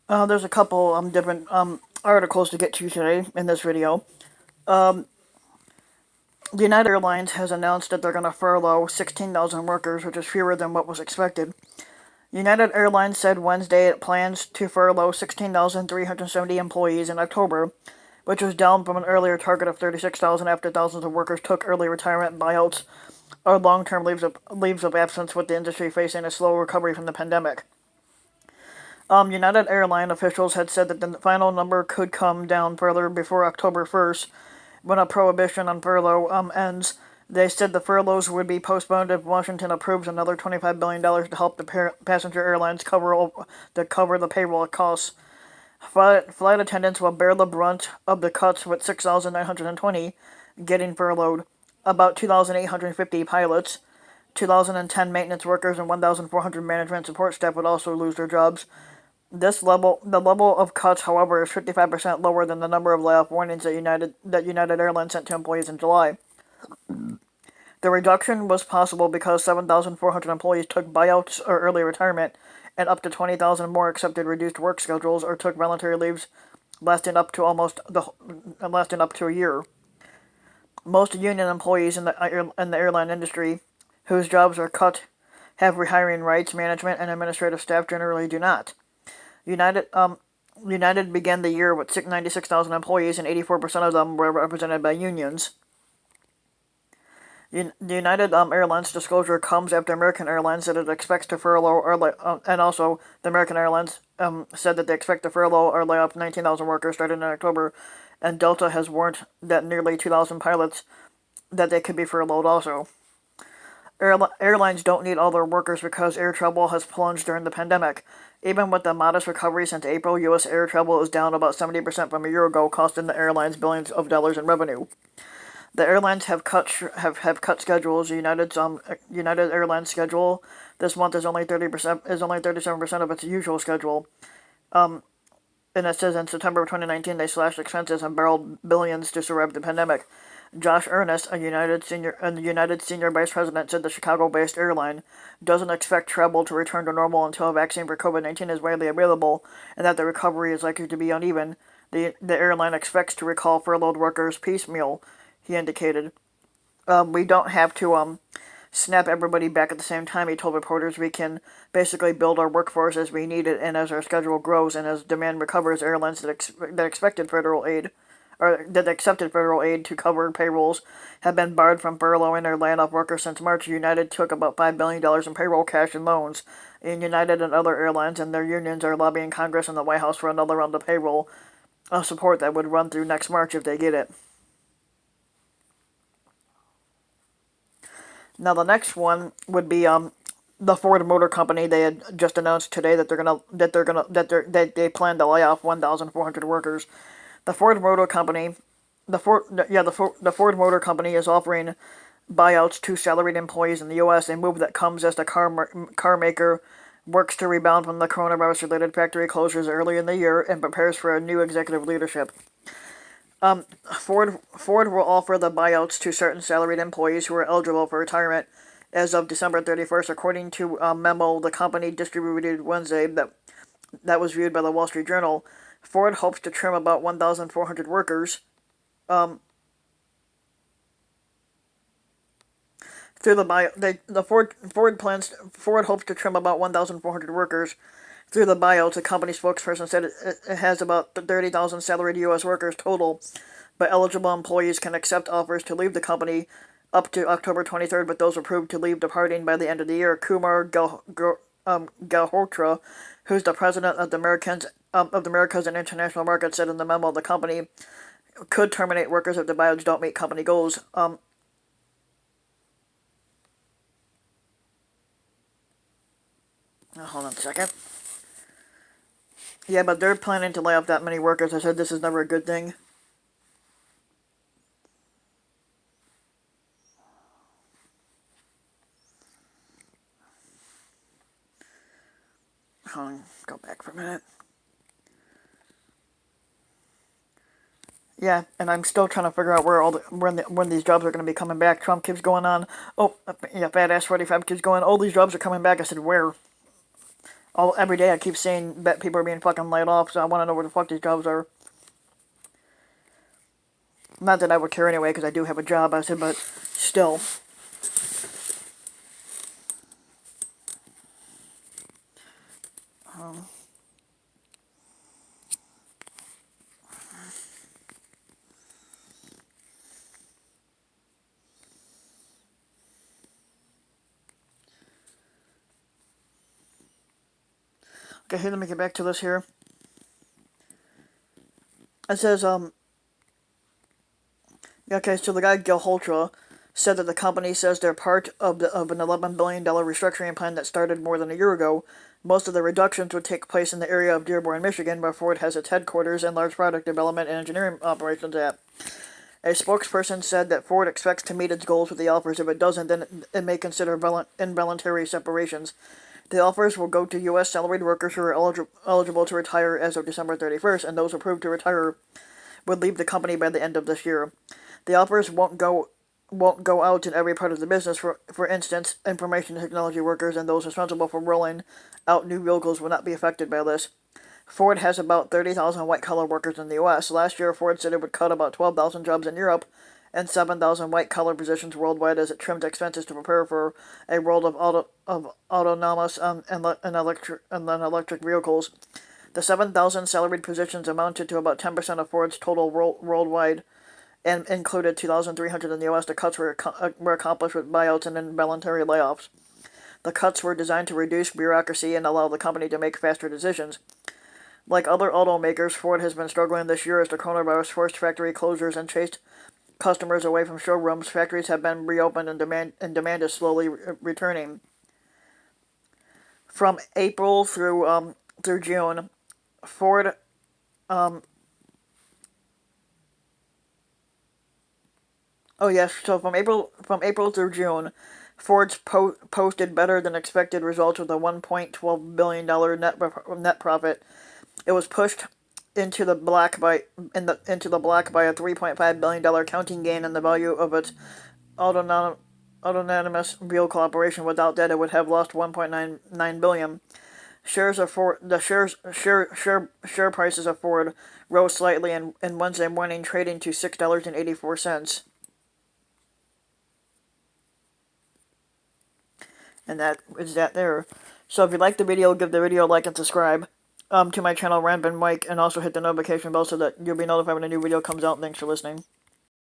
There's a couple different articles to get to today in this video. Um, United Airlines has announced that they're going to furlough 16,000 workers, which is fewer than what was expected. United Airlines said Wednesday it plans to furlough 16,370 employees in October, which was down from an earlier target of 36,000 after thousands of workers took early retirement buyouts or long-term leaves of absence, with the industry facing a slow recovery from the pandemic. United Airline officials had said that the final number could come down further before October 1st, when a prohibition on furlough ends. They said the furloughs would be postponed if Washington approves another $25 billion to help the passenger airlines cover the payroll costs. Flight attendants will bear the brunt of the cuts, with 6,920 getting furloughed, about 2,850 pilots, 2,010 maintenance workers, and 1,400 management support staff would also lose their jobs. The level of cuts, however, is 55% lower than the number of layoff warnings that United Airlines sent to employees in July. The reduction was possible because 7,400 employees took buyouts or early retirement, and up to 20,000 more accepted reduced work schedules or took voluntary leaves lasting up to a year. Most union employees in the airline industry, whose jobs are cut, have rehiring rights. Management and administrative staff generally do not. United United began the year with 96,000 employees, and 84% of them were represented by unions. The United Airlines disclosure comes after American Airlines said it expects to furlough and also the American Airlines said that they expect to furlough or lay off 19,000 workers starting in October, and Delta has warned that nearly 2,000 pilots that they could be furloughed also. Airlines don't need all their workers because air travel has plunged during the pandemic. Even with the modest recovery since April, U.S. air travel is down about 70% from a year ago, costing the airlines billions of dollars in revenue. The airlines have cut schedules. United Airlines schedule this month is only 37% of its usual schedule. And it says in September of 2019 they slashed expenses and borrowed billions to survive the pandemic. Josh Earnest, a United senior vice president, said the Chicago-based airline doesn't expect travel to return to normal until a vaccine for COVID-19 is widely available, and that the recovery is likely to be uneven. The airline expects to recall furloughed workers piecemeal, he indicated. We don't have to snap everybody back at the same time, he told reporters. We can basically build our workforce as we need it, and as our schedule grows and as demand recovers. Airlines that expected federal aid or that accepted federal aid to cover payrolls have been barred from furloughing or laying off workers since March. United took about $5 billion in payroll cash and loans. And United and other airlines and their unions are lobbying Congress and the White House for another round of payroll support that would run through next March if they get it. Now the next one would be the Ford Motor Company. They had just announced today that they plan to lay off 1,400 workers. The Ford Motor Company, the Ford Motor Company is offering buyouts to salaried employees in the U.S., a move that comes as the car maker works to rebound from the coronavirus-related factory closures early in the year and prepares for a new executive leadership. Ford will offer the buyouts to certain salaried employees who are eligible for retirement as of December 31st, according to a memo the company distributed Wednesday that was viewed by the Wall Street Journal. Ford hopes to trim about 1,400 workers through the buy. Ford hopes to trim about 1,400 workers through the buyouts. A company spokesperson said it has about 30,000 salaried U.S. workers total, but eligible employees can accept offers to leave the company up to October 23rd, but those approved to leave departing by the end of the year. Kumar Galhotra, who's the president of the Americas and International Markets, said in the memo the company could terminate workers if the buyouts don't meet company goals. Hold on a second. Yeah, but they're planning to lay off that many workers. I said this is never a good thing. Hold on, go back for a minute. Yeah, and I'm still trying to figure out when these jobs are going to be coming back. Trump keeps going on. Oh, yeah, Fat Ass 45 keeps going. All these jobs are coming back. I said, where? Every day I keep seeing that people are being fucking laid off, so I want to know where the fuck these jobs are. Not that I would care anyway, because I do have a job, I said, but still. Okay, here, let me get back to this here. It says, okay, so the guy, Gil Holtra, said that the company says they're part of an $11 billion restructuring plan that started more than a year ago. Most of the reductions would take place in the area of Dearborn, Michigan, where Ford has its headquarters and large product development and engineering operations at. A spokesperson said that Ford expects to meet its goals with the offers. If it doesn't, then it may consider involuntary separations. The offers will go to U.S. salaried workers who are eligible to retire as of December 31st, and those approved to retire would leave the company by the end of this year. The offers won't go out in every part of the business. For instance, information technology workers and those responsible for rolling out new vehicles will not be affected by this. Ford has about 30,000 white-collar workers in the U.S. Last year, Ford said it would cut about 12,000 jobs in Europe and 7,000 white-collar positions worldwide as it trimmed expenses to prepare for a world of autonomous and electric vehicles. The 7,000 salaried positions amounted to about 10% of Ford's total worldwide and included 2,300 in the U.S. The cuts were accomplished with buyouts and involuntary layoffs. The cuts were designed to reduce bureaucracy and allow the company to make faster decisions. Like other automakers, Ford has been struggling this year as the coronavirus forced factory closures and chased customers away from showrooms. Factories have been reopened and demand is slowly returning. From April through June, Ford oh yes, so from April through June, Ford's posted better than expected results with a $1.12 billion net profit. It was pushed into the black by a $3.5 billion accounting gain in the value of its autonomous vehicle operation. Without that, it would have lost $1.99 billion. Shares of Ford, the share prices of Ford rose slightly in Wednesday morning, trading to $6.84. And that is that there. So if you like the video, give the video a like and subscribe to my channel, Random Mike, and also hit the notification bell so that you'll be notified when a new video comes out. Thanks for listening.